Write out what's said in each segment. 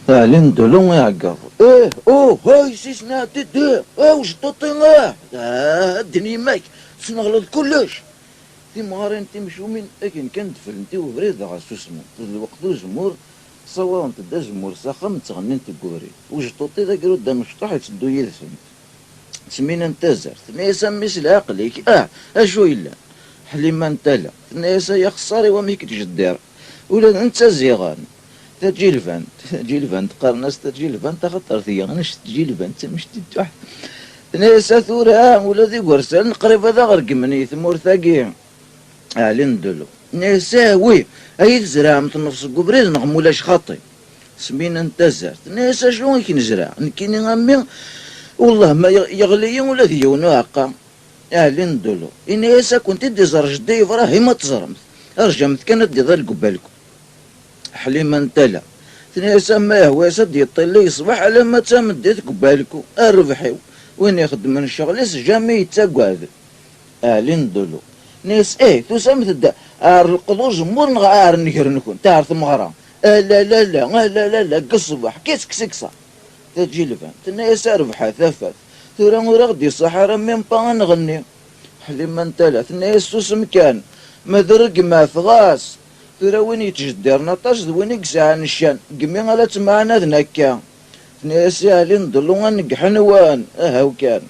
لين دولون يعقر ايه اوه هاي سيسنا تدي وش تطينا الدنيا ماك سنغلط كلش تي مغارين تمشو من لكن كانت فلنتي وبريد غاسوسمو الوقت الجمهور صور انت دا جمهور ساخم تغنين تقوري وش تطي ذاك رد مشطح يتسدو يدفن سمينا انتزر ثنيسا مس العقليك اشو الا حليما انتلا ثنيسا يا خساري وميك تجدير ولا انت زيغان تجيلفان تقارناس تجيلفان تخطر ثيا غنش تجيلفان مش تتوح ناس ثورة ولا ذي ورسل قريب هذا غرق مني ثمور ثاقي لين دلو ناس وي اي زرع مثل نفس القبريز نغمولاش خاطي سمينا انتزر ناس شلون كنزرع نكيني غامي والله ما يغلي ولا ذي ونواقع لين دلو ناس كنت دي زرج دي فراه ما تزرمت رجمت كانت دي ذا قبالكم حليما انتلا ثنيا ما هو سد يطلي يصبح على ما تمديت قبالكو الربحيو وين يخدم من الشغل جامي يتقعد لين دولو ناس تسمت الدا القضو جمهور نغار نكر نكون تعرف مغرام لا لا لا لا لا قصبح كيس كسكسا تجي لفان تناس ربحة ثفت ثورا ورغدي صحراء من بان نغني حليما انتلا ثنيا سوس مكان مدرق ما ثغاس ثورا وين يتجدر نطاش وين يقسع نشان قمي غالا تمعنا ذنكا ثنيا لين ضلو نقحنوان هاو كان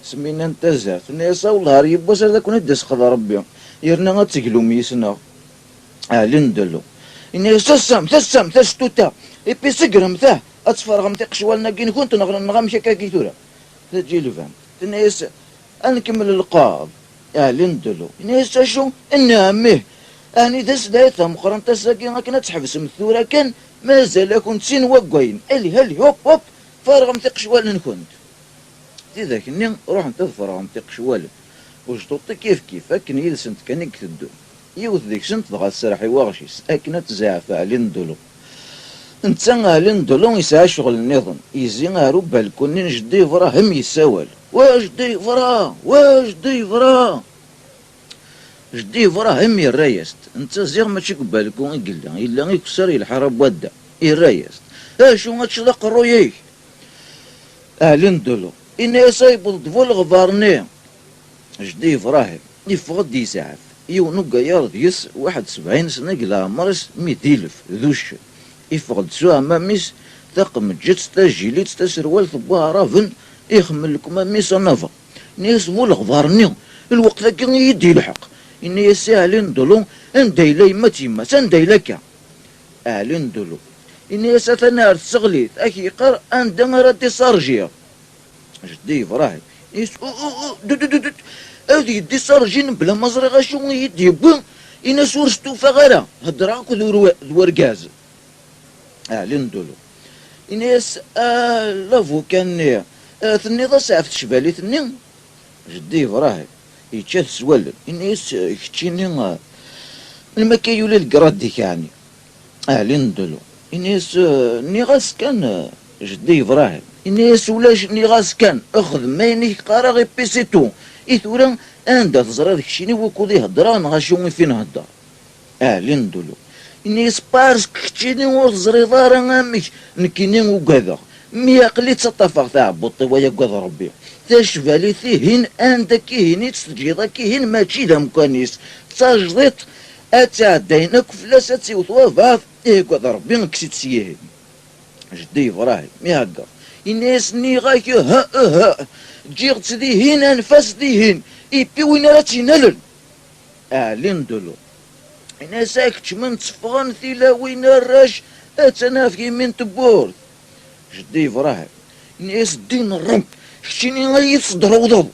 سمينا انتزر ثنيا والله يبوس هذا كون يدس خذا ربي يرنا غتقلو ميسنا لين دلو إني تسم تستوتا إبي سقرم ثاه أتفرغم تقشوالنا كي كنت نغمشي كاكي ثورا تجي لفان ثنيا نكمل القاض لين دلو إني شو إنها أني دس دايتها مقرن تساقي كنا تحبس مثورة كان مازال كنت سين وقوين هلي هوب فارغم تقشوال كنت ذاك اني روح انت فارغم تقشوال وش توطي كيف اكن يلسنت كان يكتدو يوث ذيك سنت ضغط السرحي واغشيس اكنا تزعف علين دولو انت لين دولو يسعى شغل النظام يزين روب بالكونين جدي فرا هم يساول واش دي فرا جدي فرا هم الرايست انت زيغ ماشي قبالكم قلنا الا يكسر الحرب ودا الرايست شو غتشلق الرويك لين دولو إني سايبل دفول غفارني جدي فراهي يفقد يسعف يونقا يارض يس 71 سنة قلا مرس 100,000 ذوش يفقد سوا ماميس ثقم جت تجيليت تسروال ثبوها رافن يخمل لكم ماميس نافا ناس مول غفارني الوقت ذاك يدي الحق إني يسالين دولو ان دايلي ما تيما سان دايلكا لين دولو إني ساتنار تسغليت أكي قر أن دمرت سارجيا جدي فراهي يس هذه يدي سارجين بلا مزرعة شو يدي بون إنا سورستو فغيرا هدراكو ورقاز لين دولو إنيس لافو كان ثني ضا سعفت شبالي ثني جدي فراهي يتشاف سوالد إنيس كتشيني المكايو للقراد يعني لين دولو إنيس نيغاس كان جدي فراهي إنيس ولاش نيغاس كان أخذ ماينيك قارا غي بيسيتو إثورا أندا تزرا ذاك الشيني وكودي هدران غاشومي فين هدا لين دولو إنيس بارس كتشيني وزري دارا غاميك نكيني وكذا مي قليت تطفق تاع بوطي ويا كذا ربي تشفالي ثيهن أندا كيهني تسجيضا كيهن ماشي دا مكانيس تاجديت أتعدينك فلاس تسيوثوا فاف كذا ربي نكسيت سيهن جدي فراهي مي هكا الناس ني غاك ها جيغ تديهن انفاس ديهن ايبي وين راه تينالن لين دولو الناس هاك من تصفغن ثيلا وين الراش اتنافكي من تبورد جدي فراهي الناس دين الرمب شتيني غاي يصدروا ضو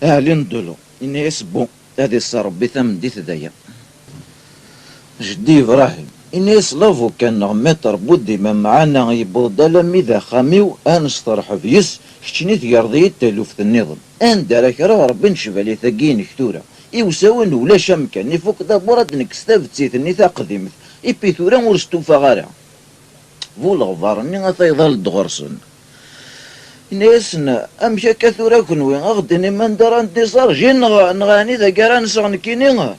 لين دولو الناس بون هادي الصربي ثمن دي ثدايا جدي فراهي الناس لافو كان متر بودي ما معانا يبوضا ميذا خاميو انسترح فيس شتيني تيرضي تالوف النظام ان دارك راه ربي نشفالي ثقين كثورة يوساون ولا شمكان يفوق دا براد نكستاف تسيثني ثا قديمت ايبي ثورا ورستوفا غارع فول غفارني غاثا الدغرسن الناس امشي كثورا كنوي غدني من دران دي صار جين نغاني ذا كران سغنكيني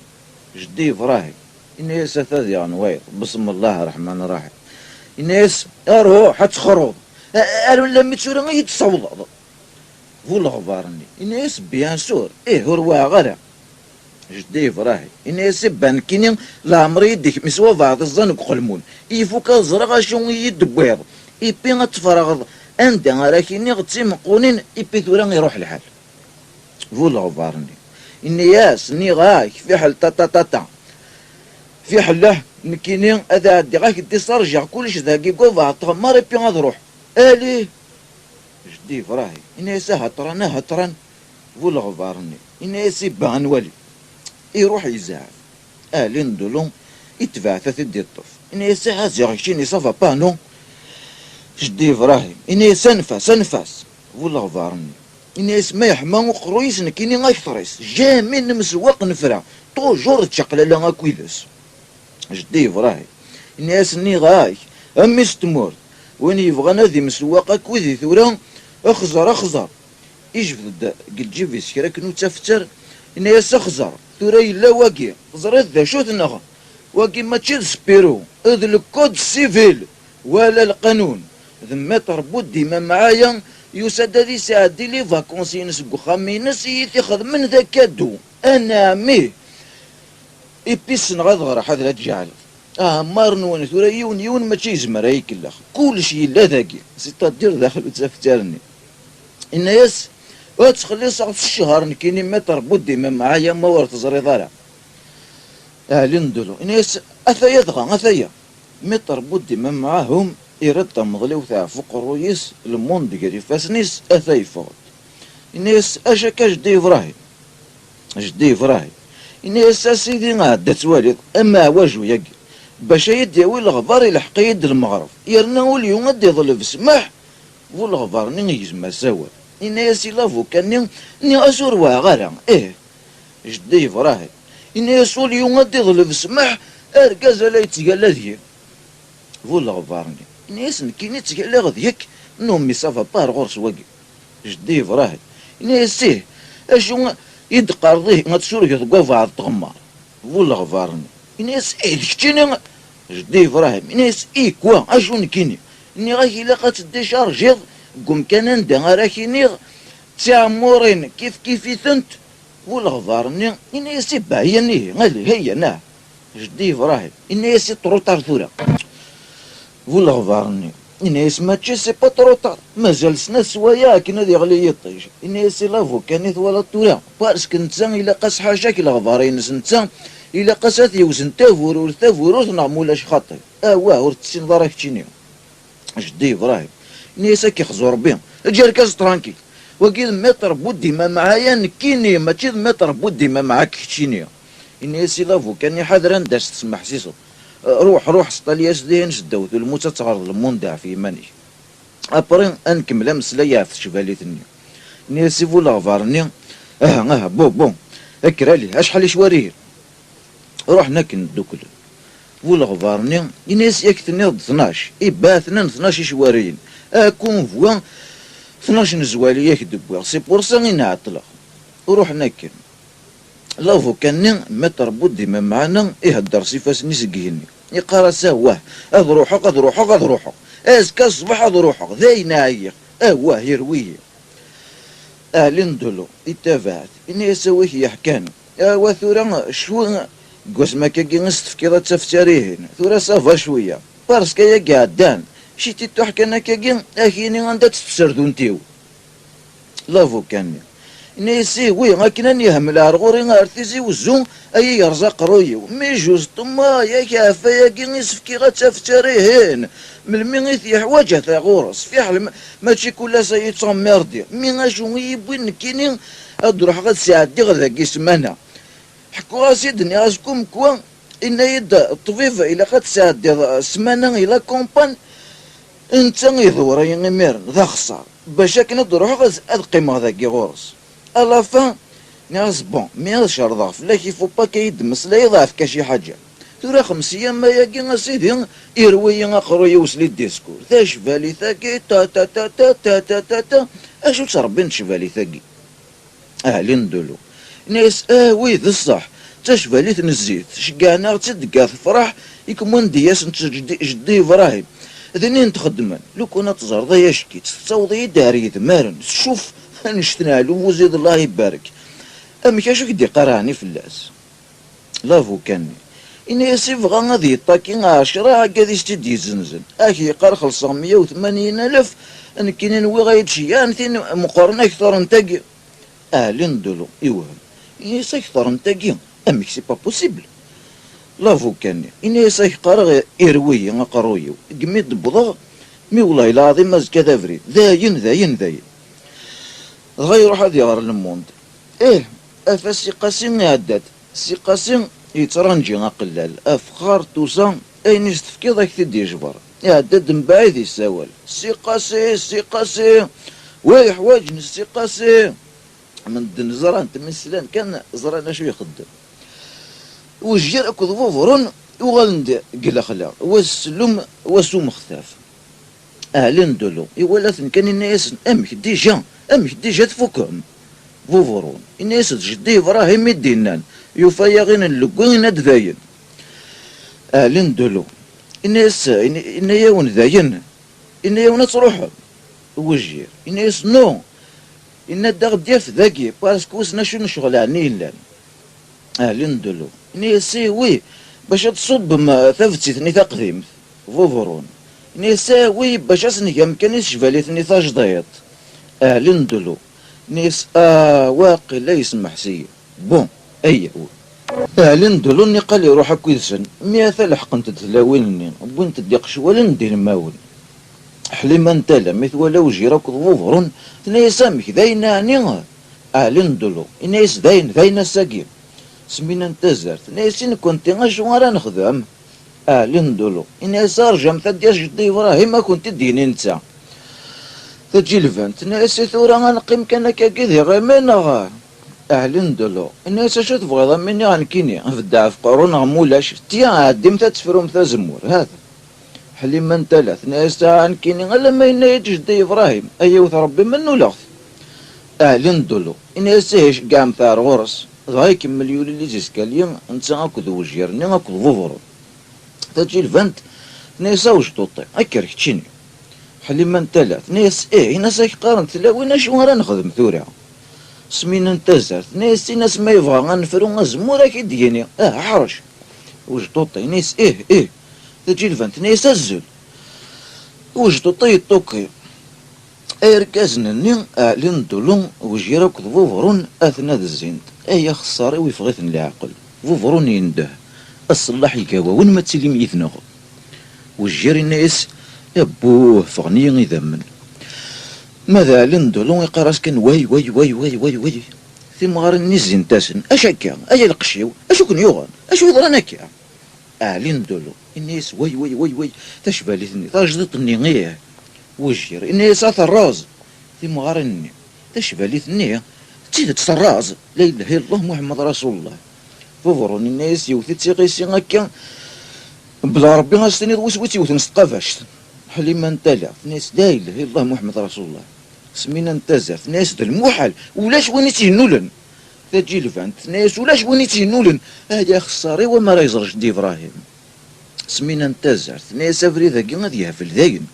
جدي فراهي الناس ثاذي عنوير بسم الله الرحمن الرحيم الناس اروح تخرج قالوا لما تشورا يتصوض فولا غبارني الناس بيان سور هو غير جدي فراهي الناس بانكينين لامري يديك مسوا بعض الزنق قلمون يفوك الزرقا شو يدبيض يبي تفرغ انت راكيني غتسمقونين يبي ثورا يروح الحال فولا غبارني الناس ني غاك في حل تا في حله نكينين اذا عدي غاك دي صرجع كلش ذاكي قوفا تغمر يبي غتروح الي جدي فراهي الناس هطران فولا غبارني الناس بان ولي يروح يزعف ندولون يتبع ثدي الطف الناس هازيغشيني صافا بانو جدي فراهي الناس انفاس فولا غبارني الناس ما يحمى وقرويس نكيني غايثريس جامي نمسواق نفرع توجور تشقل لا كويلس جدي فراهي الناس ني غاي امي ستمور وين يبغى نادي مسواق كويذي ثورا اخزر يجبد قد جيفي سكرا كنو تفتر الناس اخزر ثورا يلا واقي خزرت ذا شو تنغى واقي ما تشد سبيرو اذ الكود سيفيل ولا القانون ذما تربط ديما معايا يسد هذه ساعدي لي فاكونسي نسقو خامينس يتخذ من ذا كادو انا ميه يبيسن غضغر هذا تجعل مارنون ثورا يون ما تشيزمر هيك الاخ كل شيء لا ذاكي ستادير داخل وتفترني الناس وتخلي صعب في الشهر نكيني متر بودي ما معايا ما ورث زري ضارع لندلو الناس اثايا ضغا اثايا متر بودي ما معاهم يرد مضلي ثاع فوق الرويس الموند قري فاسنيس اثاي فوت الناس اشاك جدي فراهي الناس سيدي عدت والد اما وجهو يقي باش يديوي الغبار يلحق يد المغرب يرنا اليوم غادي يظل في سماح والغبار ني يجمع سوا الناس يلافو كان ني اسور واغالا جدي فراهي الناس اليوم غادي يظل في سماح اركز لا يتقال ذيك والغبار الناس كي يتقال غديك نومي صافا بار غورس واقي جدي فراهي الناس اشو يدقر ذيه غتسولك تقوف على التغمار والغبار الناس ديكتيني جدي فراهي الناس كوا اشو نكيني اني غاكي لاقا تديشارجيض قم كان ندا راكيني تعمرين كيف ثنت والغبار الناس باهيني غالي هي ناه جدي فراهي الناس طروطار ثورا والغبار الناس ماتشي سي با طروطار مازال سنا سوايا كي نادي غلي يطيش الناس لافو كانت ولا طورا بارسك نتا الا قاس حاجه الغبارين نتا الا قاسات يوزن تافور نعمولاش خاطر واه ورتسين ضراك تشيني جدي ابراهيم الناس كيخزو ربي الجركاز ترانكي وكيد متر بودي ما معايا نكيني ماشي متر بودي ما معاك تشيني الناس لافو كان حذرا داش تسمح سيسو روح سطالياس دين شدوت الموت تغرض الموندع في ماني ابرين انكمل مسلايا في شباليتني الناس يفو لاغفارني بون اكرالي اشحال شوارير رحنا كندوكل والغبارني الناس يكتني 12 باثنا 12 شوارين اكون فوا 12 زواليه كدبوا سي بور سا نعطلق ورحنا كن لافو كان متر بودي ما معنا يهدر سيفاس نسقيني يقرا سواه اذ روحك اسكا الصباح اذ روحك ذاين عيق واه يرويه لندلو اتفعت اني اسويه يحكان وثورا شو قوس ما كي نستفكر تفتريهن ثورا صافا شويه بارسكا يا قعدان شتي تحكنا كي اكيني غندا تسردون تيو لافو كان نيسي وي غاكنا يهم العرغوري غارتيزي وزون اي يرزق رويو مي جوز طما يا كافا يا كي نسفكي غتفتريهن من مين يحواج ثا غورس في حال ماشي كل ساي تمردي مين اشو يبوي نكيني ادروح غاد ساعدي غدا كيسمانا حكوا سيدني راسكم كوا ان يد الطبيب الى قد ساعد سمانه الى كومبان انت يدور يمير ذا خسر باش كنا نروح غاز القيمه ذاكي غورس الا فان ناس بون مي شرضا لا كيفو با كيدمس لا يضعف كشي حاجه ترى 5 ايام ما ياكي سيدي يروي قرو يوصل الديسكور ذا شفالي ثاكي تا تا تا تا تا تا تا تا اشو تربين شفالي ثاكي لندلو ناس وي ذا الصح تشفالي تنزيت شقانا تدقا فرح يكون دياس جدي ابراهيم ذنين تخدمن لو كنا تزرض يشكي تصوضي داري ثمارن شوف نشتنالو وزيد الله يبارك أمي كاش كدي قراني في اللاس لافو كاني إن يسيف غادي يطاكي 10 هكا يستدي زنزن أكي قال خلصا 180,000 أنا كاين نوي غايتشي أنتي مقارنة أكثر نتاكي ندلو يوهم إنيس أكثر نتاكي أمي سي با بوسيبل لافو كاني إنيس قرا إروي قرويو قميت بضغ مي والله العظيم مازكا دافري ذاين غير هذه غير الموند أفاسي قاسين عداد سي قاسين يترنجي قلال أفخار توسان أين يستفكي ذاك تدي جبر يعداد من بعيد يساول سي قاسي وي حوايج سي قاسي من دن زران من سلان كان زران شو يخدم وجير أكو ضفورن وغلند قلا خلا والسلم وسوم خثاف ندلو يولات كان الناس أمك ديجا تفوكهم فوفرون الناس جدي إبراهيم الدينان يفايغين اللقوين نداين ندلو الناس إن يون ذاين إن يون تروحهم وجير الناس نو إن الدغ ديال ذاكي باسكو نشو نشغل عني لان ندلو الناس وي باش تصب ما ثبتي ثني تقديم فوفرون نساوي باش اسني مكانيش شفاليتني تاجضيط ندلو نيس واقي لا يسمح سي بون ندلو ني قال لي روح هكا يدسن مية لحق انت تلاوينني وانت تديق شوال ندير ماون حليما انت لا مث ولا وجي راك ظفرون تنيسامك دايناني ندلو نيس داين ساقيم سمينا انت زرت نيسين كنت غاشو راه نخدم ندلو إني سارجم ثدياش جدي إبراهيم ما كنت ديني نتا تجي الفانت ناسي ثورا غنقيم كان كاكيدي غيمينا ندلو الناس شو تبغي مني غنكيني نفدع في قرون غمولاش تيا عديم تتفروم زمور هذا حليما انت ثلاث ناس غنكيني غير ما ينايت جدي إبراهيم أيوث ربي منو لغث ندلو الناس هيش كاع مثار غرس غاي كمل يولي اللي زيسكاليا نتا غاكو ذو وجيرني غاكو ظفرو تجي الفانت ناس وجدوطي هكا ركتشيني حليما انت ثلاث ناس ناس قارن تلاوينا شو راه نخدم ثورا سمينا انت زرت ناس ما يبغى غنفرو غزمور كي ديني حرج وجدوطي ناس تجي الفانت ناس الزل وجدوطي الطوكي ركازنني ندلو وجيراك ظفرون اثناء الزينت خساري ويفغيثن العقل ظفرون ينده الصلاح يكاوا وين ما تسلم يثنغ والجيري الناس يبوه فغني إذا من ماذا ندلو يقراس كان وي ثم غار النزين تاسن أشكا أي القشيو أشو كن يوغن أشو يضرنا كا ندلو الناس وي تشبالثني تجدطني غيه والجيري الناس الراز ثم غار الني تشبالثني تزيد تصراز لا إله إلا الله محمد رسول الله فوفرون الناس يوثي تيغيسي هكا بلا ربي غاستني وسويتي يوث نسقافاش حليما انت لا ناس لا اله الا الله محمد رسول الله سمينا انت زاف ناس د المحال ولاش وين تيهنولن تجي الفانت ناس ولاش وين تيهنولن هذا خساري وما راه يزرج دي ابراهيم سمينا انت زارت ناس افري ذاكي غادي يهفل داين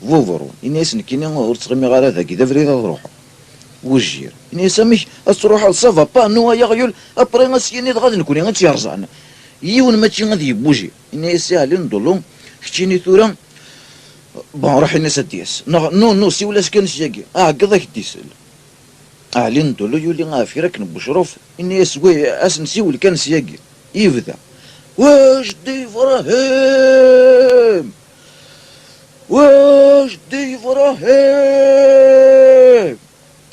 فوفرون الناس نكينا غير تغمي غير ذاكي افري روحو وجير الناس مش تروح لصافا با نو يا غيول ابري غاسيني غادي نكون غادي يرزعنا يون ماشي غادي يبوجي الناس ساهلين ندولو كتشيني ثورا بون راح الناس دياس نو سي ولا سكن سياكي قضاك ديسل ندولو يولي غافي راك بشروف الناس وي اسنسي ولا كان سياكي يبدا واش دي إبراهيم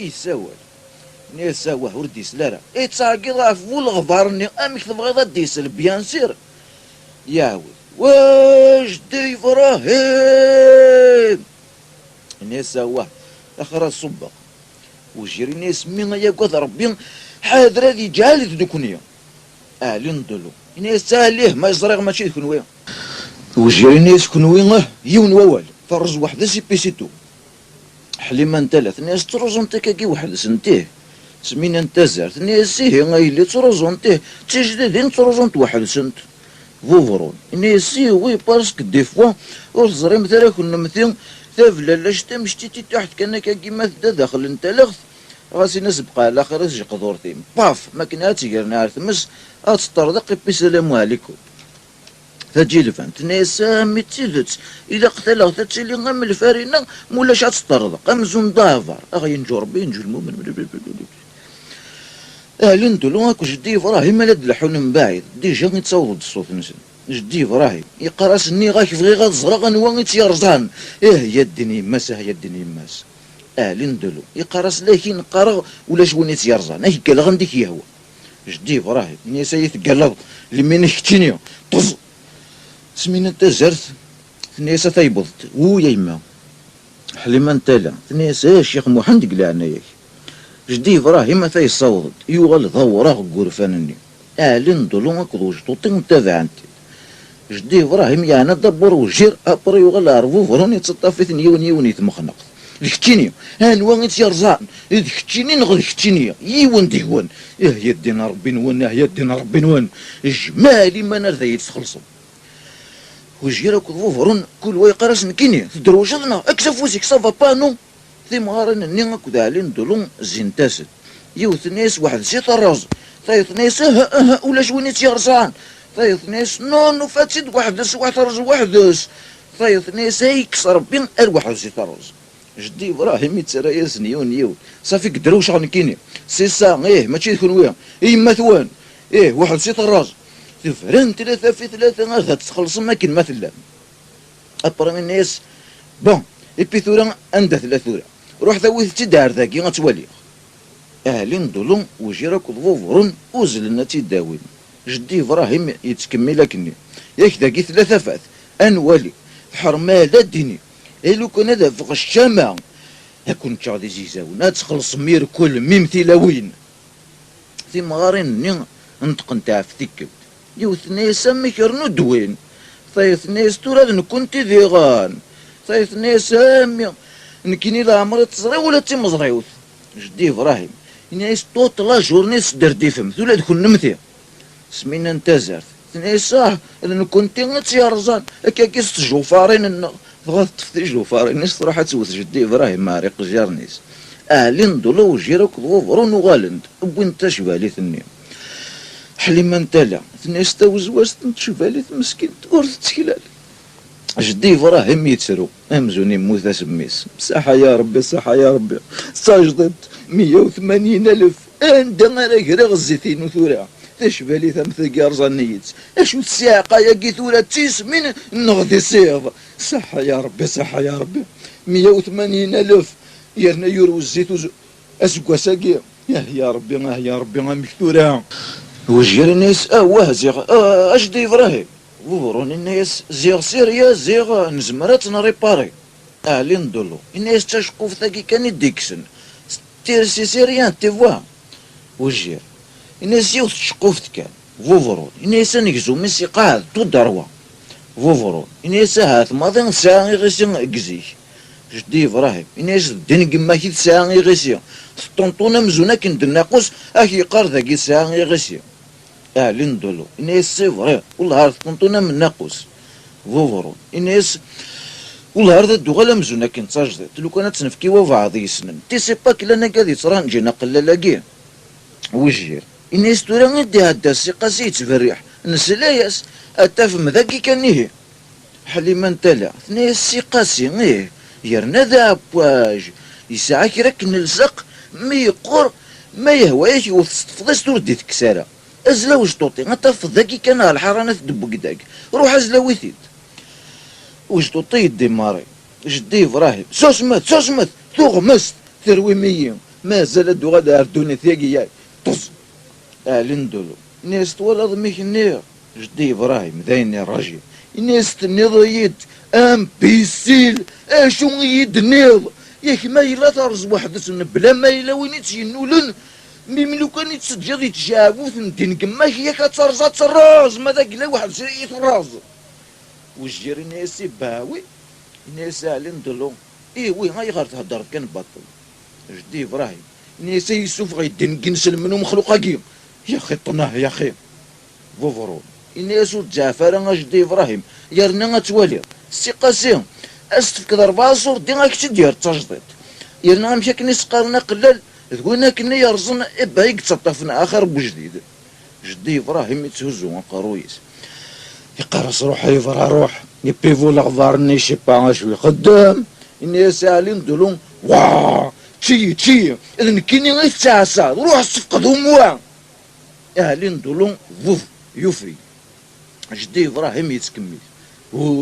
يساول نيساوه وردي سلارة تساقي غاف والغبارني امك تبغي ديسل بيان سير ياوي واش دي إبراهيم نيساوه اخر الصبغ وجري ناس مين ياكوث ربي حاضر هذه جالت دوكنيا ندلو ناس ساليه ما يزرق ماشي كنوي وجري ناس كنوي يون ووال فرز واحد سي بيسيتو حليما ثلاث ناس تروزون تكاكي واحد سنتيه سمينا انت زارت ناس سيه غايلي تروزون تيه تجديدين تروزون واحد سنت فوفرون نيسي وي باسك دي فوا وزري مثلا كنا مثلا ثافلا لاش تمشتي تحت كانك كيما تدا داخل انت لغث غاسي ناس بقى على الاخر زي قدورتي باف ما كنا تيقرنا عارف مس اتطردق السلام عليكم تجي لفانت ناس ميتيلت اذا قتلها تتسلي غم الفارينه مولاش تطردق امزون دافر اغي نجو ربي نجو المؤمن اهلين دولو هاكو جدي ابراهيم مالاد لحون من بعيد ديجا غيتصاوض الصوت نسن جدي ابراهيم يقرا سني غاك بغي غتزرق غنوا غيتيرزان يا الدنيا ماس يا الدنيا ماس اهلين دولو يقرا لكن قرا ولا شغون يتيرزان اي قال غنديك يهوى جدي ابراهيم نيسا يتقلب لمن كتينيا طز سمينا انت زرت نيسا تيبضت ويا يما حليما انت لا نيسا الشيخ محمد قال لنا ياك جدي ابراهيم تيصوت يوغل ضورا غورفانني اعلن دولو كدوج طوطين تابع انت جدي ابراهيم يعني دبر وجير ابر يوغل عرفو فروني تطافي ثنيون يتمخنق الكتيني هانوا يتيرزان الكتيني نغ الكتيني يون ديوان يا الدين ربي نون يا الدين ربي نون جمالي ما نرضى يتخلصوا وجيرا كدفو فرون كل ويقرس نكيني تدروجنا اكسف وزيك صافا بانو ثي مغارن النيغا كدا علين دولون زينتاسد يوث ناس واحد زيت الراز ثايث ناس ولا شوين تيرزان ثايث ناس نو فاتد واحد راز واحد ثايث ناس يكسر بين الواحد زيت الراز جدي ابراهيم يتسرى نيون صافي قدروا شغل كيني سي سا ماشي تكون ويا مثوان واحد زيت الراز تفرن ثلاثة في ثلاثة غادا تخلص ما كاين ما ثلام ابرا الناس بون ايبي ثورا عندها ثلاثة روح ذويث تدار ذاكي غتولي اهلين دولون وجيراك ضفوفرون وزلنا تيداوين جدي ابراهيم يتكمل لكني ياك ذاكي ثلاثة فات انوالي حرمالة ديني لو كان هذا فوق الشمع يكون تشاغدي زيزاون تخلص مير كل ميمثلاوين في مغارين نطق نتاع فتيك يوث ناس ميكرنو دوين ثايث ناس تورا نكون تيغان ثايث ناس نكيني لا عمري تصري ولا تيمزريوث جدي ابراهيم ناس طوط لا جورنيس دردي فهمت ولا تكون نمثي سمينا نتازرت ناس انا كنت تيرزان هكا كيس جوفارين بغات تفتي جوفارين ناس تروح توث جدي ابراهيم ماريق جارنيس اهلين دولو جيروك ضوفرون وغالند وين تشبالي ثني حليما نتالا ناس تاوزواز تشبالي مسكين تقول تتكلال جدي ابراهيم يتسرو امزوني موثا سميس صحة يا ربي صحة يا ربي ساجدت 180,000 عندنا انا كرا غزيتين وثورا تشبالي ثمث قارزانيت اشو تساقا يا كيثورا تيس من نغدي سيض صحة يا ربي صحة يا ربي 180,000 يرنا يورو الزيت اسكوا ساقي يا ربي يا ربي مكثورا وجير الناس واه زيغ اجدي ابراهيم ورون الناس زيغ سيريا زيغ نزمرات نريباري اعلين دولو الناس تشقو في ثاقي كان يديكسن تيرسي سيريان تيفوا وجير الناس يوث تشقو في كان فوفرون الناس نكزو ميسي قاعد تو دروا فوفرون الناس هاث ماضي ساعة غيسي قزيك جدي ابراهيم الناس دين كما كي ساعة غيسي طنطونا مزونا كندناقص اكي قار ذاكي ساعة غيسي اعلن دولو الناس سي فري والله عرفت طنطونا من ناقص فوفرون الناس والله هذا الدوغالا مزونا كنتاجدت لو كانت تنفكيوا بعض يسنن تي سي با كلا كادي تران جينا قلالاكي وجير الناس تورا غدي هدا السي قاسي يتفرح نسلاياس اتفهم ذاكي كان نهي حليما نتالا ثنيا السي قاسي يرنا ذا بواج يساعة كراك نلزق ما يقر ما يهوايش وتفضيس تردي تكسارة ازلا وش توطي غتفض ذاكي كان الحرانة تدبو قداك روح ازلا ويثيد وش توطي يدي ماري جدي ابراهيم سوسمت تغمست ثروي ميين ما زال دو غدا اردوني ثياقي ياي طز اعلن دولو ناس تولد ميك النير جدي ابراهيم ذايني الراجل الناس تنيض امبيسيل اشو يد نيض ياك ما يلا ترز وحدة بلا ما يلا وين يتينولن ملو كان يتسجل يتجاوث ندين كما هي كترزا تراز ما ذاك لا واحد يتراز وجير الناس باوي الناس علين دلو وي هاي غير تهدر كان باطل جدي ابراهيم الناس يسوف غيدين كنسل منهم مخلوق قيم يا اخي طناه يا اخي فوفرون الناس جعفر جدي ابراهيم يرنا توالي السي قاسم استفكد 4 صور دي غاك تدير التجديد يرنا مشى كني سقارنا قلال تقولنا كني يرزن بايك تطفنا اخر بجديد جدي ابراهيم يتهزو قرويس يقرص روحي يفرها روح يبيفو الاخضر شي با شوي خدام الناس سالين دولون واه تشي اذا كيني غير تعسى روح صفقدهم واه اهلين دولون ضف يفري جدي ابراهيم يتكمل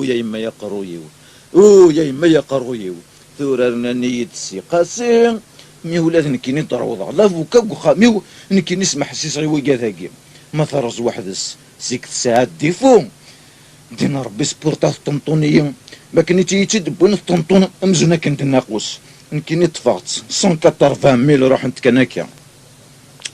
يا يما يا قرويو يا يما يا قرويو ثورنا نيت سي قاسم مي ولاد نكيني ضروضه لا فوكا وخاميو نكيني نسمح سي صغير وكذاكي ما ثرز واحد سيك ساعات ديفو دينا ربي سبورتا طنطونيه ما كني تيدبون طنطون امزنا كنت ناقوس نكيني طفقت 180,000 روح انت كناكيا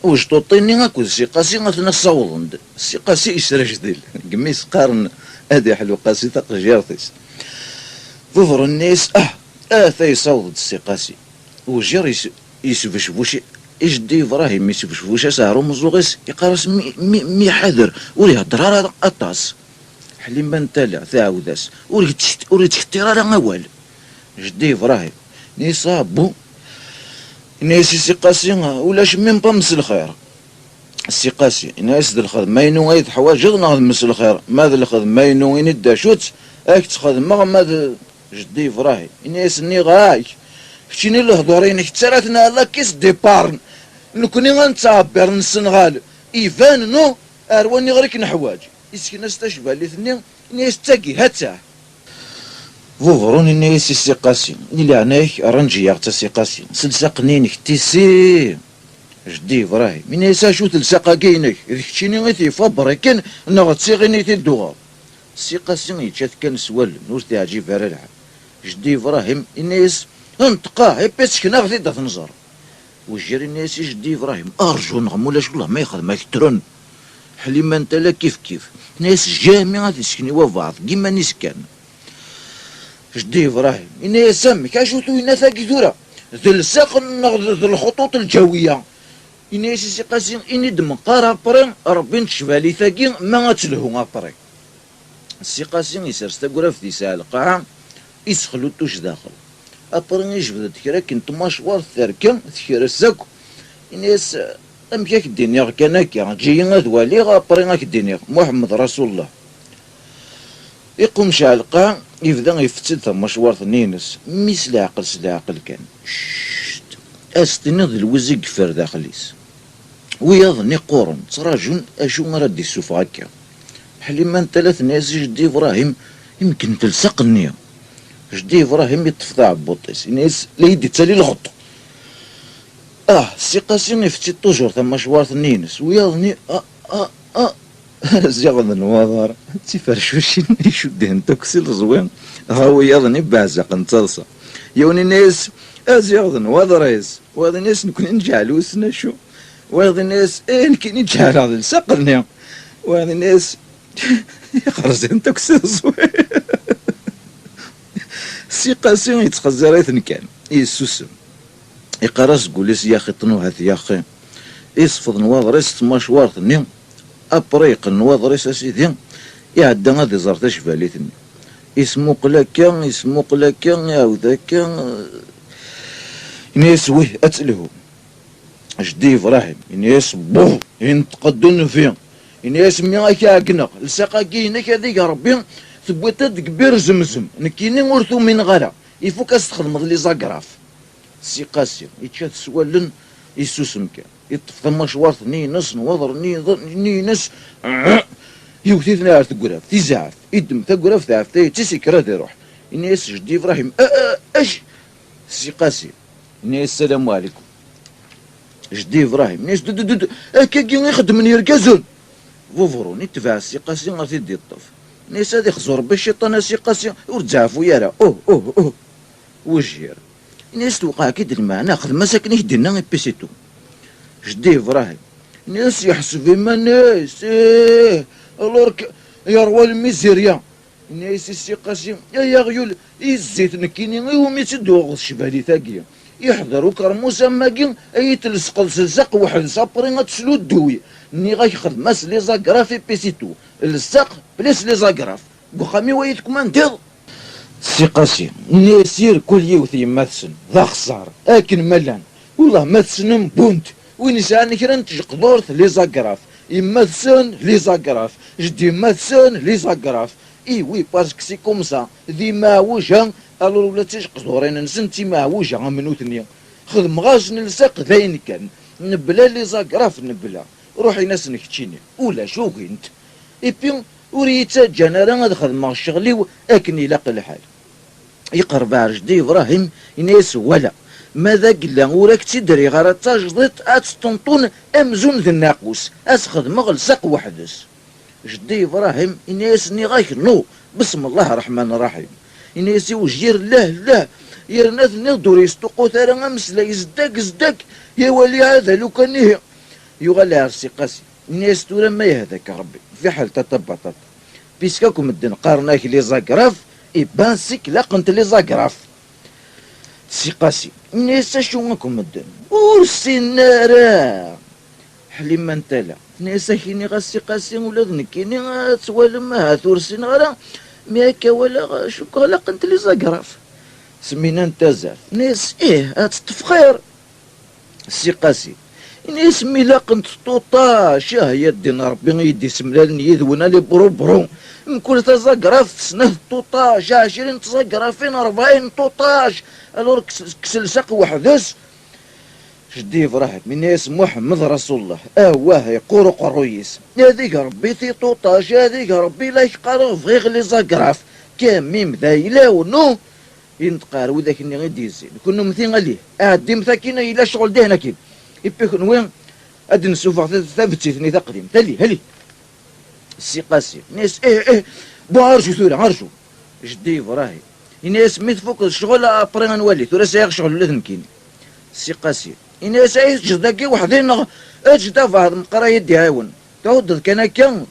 واش توطيني هاكو السي قاسي غاتنا صوض السي قاسي يسرى جديل قميس قارن هادي حلو قاسي تاق جيرتيس ظفر الناس ثاي صوض السي قاسي وجير يسفشفوشي يجدي ابراهيم يسفشفوش سهرو مزوغيس يقارس مي حذر ولي هضر راه اطاس حليم بان تالع تعاوداس ولي تختير راه والو جدي ابراهيم نيصابو ناس سي قاسي ولاش ميم با مس الخير السي قاسي ناس د الخدم ما ينو غير حوايج ناخذ مس الخير ماذا الخدم ما ينو غير داشوت اك تخدم ما جدي ابراهيم ناس ني غاي شتيني الهضورين حتى لا كيس ديبارن نكوني غنتعبر من السنغال ايفان نو ارواني غير نحواج يسكن ناس تشبه لي ثني ناس تاكي هتا فوفروني ناس سي قاسي اللي عناك رنجي يا سي قاسي سلسقني تيسي جدي ابراهيم ناس شو تلسقا كاينك شتيني غير تيفابريكن نغتسيغيني تيدوغ سي قاسي يتشات كان سوال نور تعجيب على جدي ابراهيم الناس انتقاه يبيس كنا غادي تنظر وجري الناس جدي ابراهيم ارجو نغم ولا والله ما يخدم ما يكترن حليما انت لا كيف ناس جامعة تسكني وبعض كيما نسكن جدي ابراهيم الناس سمك اشوتو الناس كثورة ذو الساق ذو الخطوط الجوية الناس سي قاسم اني دمقار ابرين ربي نتشفالي ثاقي ما غتلهو ابرين السي قاسم يسرس تقرا في ساعة القاعة يسخلو توش داخل ابرين يجبد تكرا كنت مشوار ثركن تكرا ساكو الناس امكاك الدنيا كان هكا جاي غادوالي ابرين هاك الدنيا محمد رسول الله يقوم شالقا يبدا يفتد ثم مشوار ثنينس مي سلاعقل كان شت استنض الوزق فر داخليس ويظني قورن تراجل اشو غادي السوف هكا حليما ثلاث ناس جدي ابراهيم يمكن تلصق النيه جدي ابراهيم يتفضع بوطيس ناس لا يدي تالي الخط سي قاسم يفتي توجور ثم مشوار ثنينس ويظني زيغن الوضر تيفرشوشي يشد هنتوكسي الزوين هاو يظني بعزق نتصلصه يوني ناس زيغن الوضر وهذا الناس نكون نجعلو سنشو وهذا الناس نكون نجعل هذا السقني وهذا الناس يخرج هنتوكسي الزوين سي قاسم يتخزر كان يسوسم يقرص قوليس يا اخي طنوهات يا اخي يصفض نواضر مشوار ثني ابريق نواضر اساسي يعدى غادي زرت شفالي ثني يسموق لك يا ذاك ناس ويه اتلهو جدي ابراهيم ناس بو ينتقدون فيه ناس مي عقنا لساقا كاينك هذيك ربي ثبوت كبير زمزم نكيني ورثو من غلا يفوك استخدم لي زاكراف سي قاسم يتشات سوالن يسوسم كان يطفى مشوار نينس نوضر نينس يوثيثنا على تقراف تيزعف يدم تقراف تعرف تيسي كراد يروح الناس جدي ابراهيم اش سي قاسم الناس السلام عليكم جدي ابراهيم الناس كي يخدم يركزون فوفروني تبع سي قاسم غادي يدي الطف الناس هذه خزور بالشيطان سي قاسم ورتزعفوا يرى اوه وجير الناس توقع كيد المعنى ناخذ مساكن يهدينا بيسيتو جدي ابراهيم الناس يحسب ما ناس الورك يروى الميزيريا الناس سي قاسم يا غيول الزيت نكيني ومي تدوغ الشبالي ثاقيه يحضروا كرموسا ماكين اي تلصق السلسق واحد سابرين تسلو الدوي ني غيخدم اس لي زاكرافي بيسيتو الساق بليس لي زاكراف بوخامي ويت كوماندير سي قاسي نسير كل يوثي مثسن ذا خسار اكن ملان والله مثسن بونت وين سان كرا تجقدورت لي زاكراف يمثسن لي زاكراف جدي مثسن لي زاكراف اي وي باسكو سي كوم سا ذي ما وجه الور ولا تيقدورين نسنتي ما وجه منو ثنيا خدم غاش نلصق ذاين كان نبلا لي زاكراف نبلا روحي ناس نكتشيني ولا شو كنت ايبيون وريتا جانا راه خدم شغلي اكن يلاقي الحال يقرب عرجدي ابراهيم يناس ولا ماذا قلا وراك تدري غير تجدط اتستنطون امزون ذي الناقوس اسخدم غلسق وحدس جدي ابراهيم يناس ني غايك نو بسم الله الرحمن الرحيم يناس وجير له يرناث نغدور يستقو ثارا امسلا يزدك يا ولي هذا لو كان هي يغلى عرسي قاسي الناس تورا ما يهداك ربي في حال تطبطط بيسكاكم الدن قارناك لي زاكراف إبان سيك لاقنت لي زاكراف سي قاسي الناس شونكم الدن ورسي النارا حلي ما انت لا الناس كيني غاسي قاسي ولاد نكيني تسوالم ثورسي نغرا مياكا ولا شوك لاقنت لي زاكراف سمينا انت زاف ناس هتتفخير سي قاسي إني اسمي لاقنت طوطا شاه دين ربي يدي سملالني يذونا لي برو مكل تزاقراف سنه طوطاش 20 تزاقرافين 40 طوطاش الور كسلسق وحدس جدي فرحت من اسم محمد رسول الله واه يقول قرويس هذيك ربي في طوطاش هذيك ربي لا يقارو في غير لي زاقراف كاميم ذايلا ونو ينتقار وذاك اللي غيدي الزين كنا مثين عليه ديم ثاكينا الى شغل دهنا كي يبيك نوين ادي نسوف ثبتي ثني تقديم هلي السي قاسي ناس بو عرجو ثورة عرجو جدي فراهي ناس ميت فوق الشغل ابري غنولي ثورة سايق شغل ولا ذمكين السي قاسي ناس عايز جداكي وحدين اجدا فهد مقرا يدي هاون تعود كان كان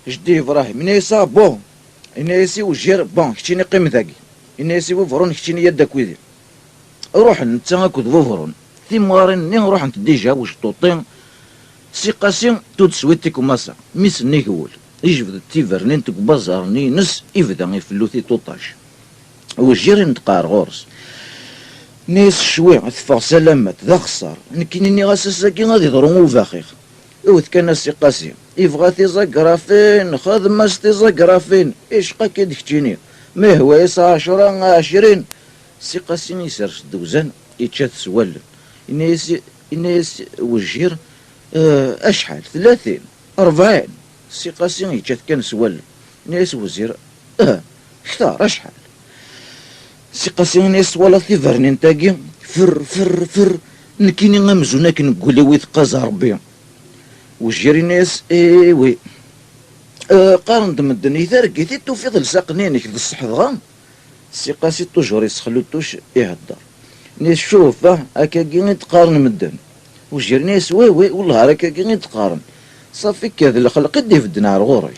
جدي فراهي ناس بو ناس وجير بون كتيني قيم ذاكي ناس وفرون كتيني يدك ويدي روح نتا كود فوفرون ثمارين ني نروح نديجا واش طوطين سي قاسم تود سويتك وماسا ميس نيكول يجبد التيفرنين تك بازارني نس يبدا يفلوثي طوطاش وجيري نتقار غورس نيس شوي ثفاغ سلامات ذا خسار نكيني غاسا كي غادي يضرو فاخيخ اوث كان سي قاسم يبغى تيزاكرافين خدماس تيزاكرافين ايش قاكي دكتيني ما هو يسا 20 سي قاسم يسرش دوزان يتشات سوال إناس وجير أشحال 30 40 سي قاسم يتشات كان سوال إناس وزير اختار أشحال سي قاسم إناس ولا ثيفرنين تاقي فر نكيني غمزوناك نقولي ويثقاز ربي وجير إناس وي قارن دمدن إذا رقيتي توفيض لساقنينك ذا الصحضغا سي قاسم توجور يسخلوتوش يهدر ناس شوف هكا كي تقارن مدن وجير ناس وي والله هكا كي تقارن صافي كذا الخلق يدي في الدنار غوري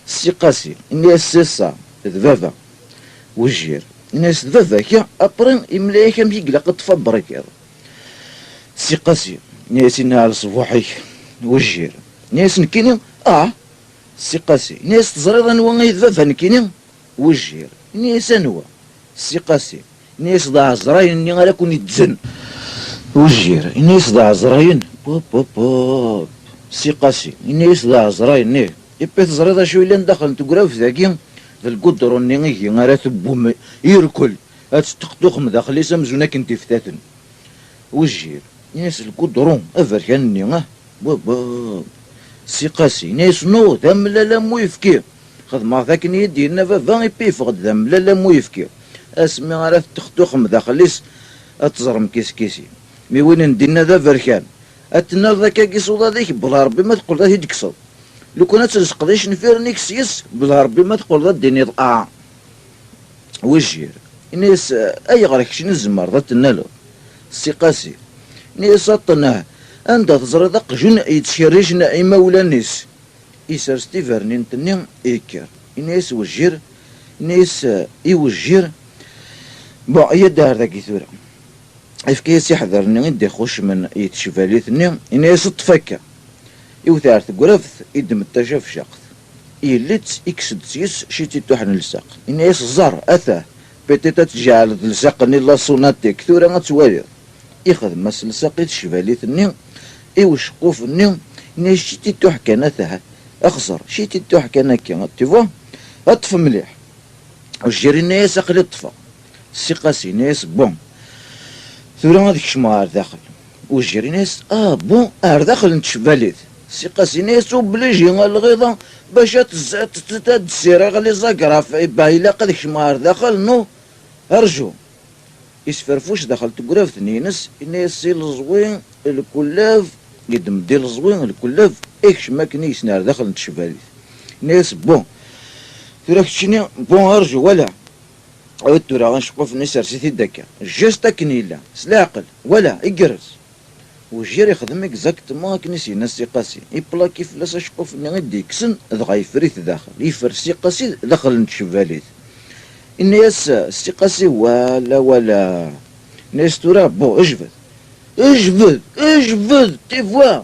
السي قاسي الناس سيسا ذبابا وجير الناس ذبابا كي ابرين يملايك مشي قلق تفبرك هذا السي قاسي ناس على صبوحي وجير ناس نكيني السي قاسي ناس تزريض نوا ذبابا نكيني وجير ناس نوا السي قاسي ناس ضاع زراين اني غير كون يتزن وجير ناس ضاع زراين بوب سي قاسي ناس ضاع زراين نيه يبي تزريضا شوي لين دخل تقرا في ذاكي ذا القدر اني غي غير تبوم يركل تقدوخ مداخلي سمزونا كنتي فتاتن وجير ناس القدرون افركانني بوب سي قاسي ناس نو ذم لا مو يفكي خدمة ذاك يدي لنا فافا يبي فقد ذم لا مو يفكي اسمي غير تختوخ مداخليس اتزرم كيسي مي وين ندينا ذا فركان اتنا ذاك كيصودا ذيك بلا ربي ما تقول ذا يدكسو لو كنا تلصق ديش نفير نيكسيس بلا ربي ما تقول ذا ديني وجير ناس اي غيرك شنو الزمر ذا تنالو السي قاسي ناس طناه انت تزري ذا قجن يتشريجنا ايما ولا نيس يسار ستيفرني نتني ايكر ناس وجير ناس يوجير بون هي دار ذاك ثورة إفكيس يحذرني يدي يخش من يتشفاليثني إني يصطفكا يوثار تقرفث يدم التشاف شاقث يلت يكسد سيس شيتي توحن لساق إني يصزر أثاه بيتيتا تجعل لساق نيلا صوناتيك ثورا غتوالي يخذ مس لساق يتشفاليثني يوشقوف النيم إني شيتي توحكا نثاه أخسر شيتي توحكا نكا تيفوا أطف مليح وجيري ناس أقل طفا سيقاسي ناس بون ثورا هذيك شمار داخل وجيري ناس بون داخل نتشباليت سيقاسي ناس وبليجي الغيضة باش تسير غلي زاكرا بايلا قديك شمار داخل نو ارجو يسفرفوش داخل تقراف ثنينس ناس الزوين الكلاف يدم ديال الزوين الكلاف ايكش ماكني يسنار داخل نتشباليت ناس بون ثورا كتشني بون ارجو ولا عودت راه غنشقوف نسر سيتي داكا جاست كنيلا سلاقل ولا يقرز وجير يخدم اكزاكتومون كنيسي ناس قاسي يبلاكي فلاس شقوف ني غدي كسن دغا يفريت داخل يفر سيقاسي داخل نتشفاليت الناس سيقاسي ولا ناس ترى بون اجبد تيفوا